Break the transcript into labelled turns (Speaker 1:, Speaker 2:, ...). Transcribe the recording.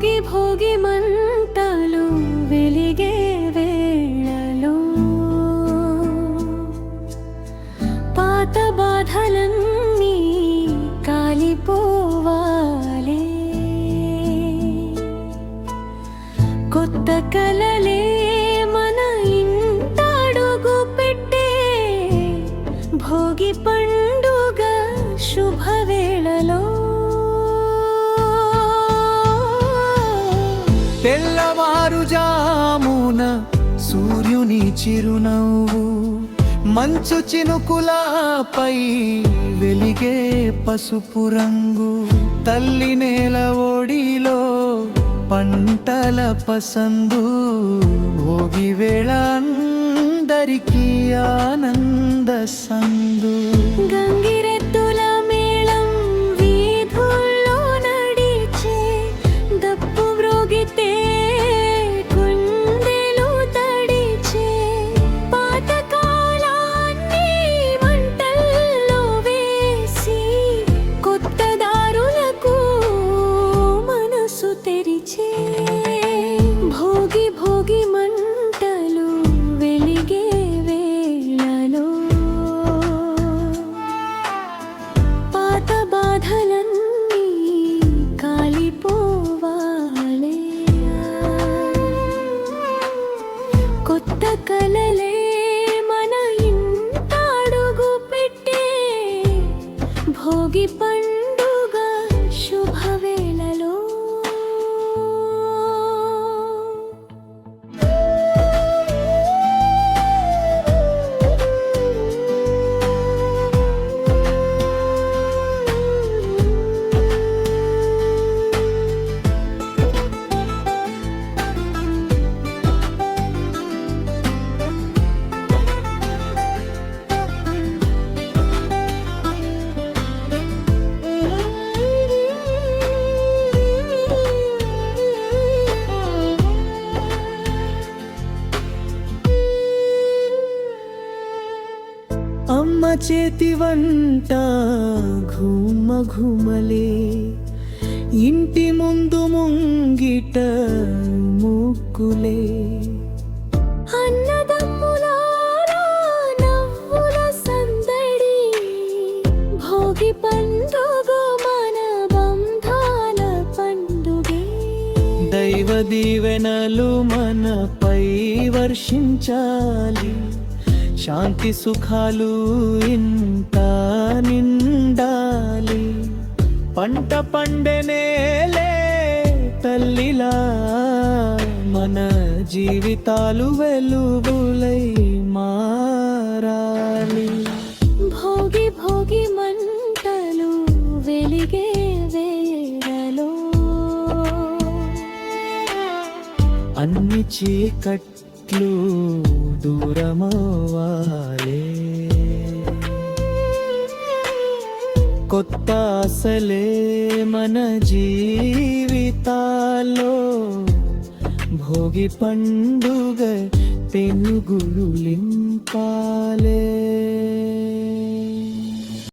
Speaker 1: భోగి భోగి మంటలు వెలిగే వేళలో పాత బాధలన్నీ కాలిపోవాలే, కొత్త కలలే మన ఇంటడుగు పెట్టే భోగి పండుగ శుభవేళలో.
Speaker 2: తెల్లవారుజామున సూర్యుని చిరునవ్వు మంచు చినుకులపై వెలిగే పసుపు రంగు, తల్లి నేల ఒడిలో పంటల పసందు. భోగి వేళ అందరికీ ఆనంద సందు.
Speaker 1: గంగిరెద్దుల మేళం వీధుల్లో నడిచే, దప్పు మ్రోగితే గుండెలు తడిచే, పాతకాలాన్ని మంటల్లో వేసి కొత్త దారులకు మనసు తెరిచే. భోగి భోగి మంటలు వెలిగే వేళలో పాత బాధలన్నీ కాలిపోవాలే, కొత్త కలలే మన ఇంటడుగు పెట్టే భోగి పండుగ శుభవేళలో.
Speaker 2: అమ్మ చేతి వంట ఘుమ ఘుమలే, ఇంటి ముందు ముంగిట ముగ్గులే,
Speaker 1: అన్నదమ్ములారా నవ్వుల సందడి, భోగి పండుగ మన బంధాల పండుగే.
Speaker 2: దైవ దీవెనలు మనపై వర్షించాలి, శాంతి సుఖాలు ఇంత నిండాలి. పంట పండెనేలే తల్లిలా మన జీవితాలు వెలుగులై మారాలి.
Speaker 1: భోగి భోగి మంటలు వెలిగే వేళలో
Speaker 2: అన్ని చీకట్లు దూరమవ్వాలే, కొత్త ఆశలే మన జీవితాల్లో. భోగి పండుగ เป็นగురులింపాలే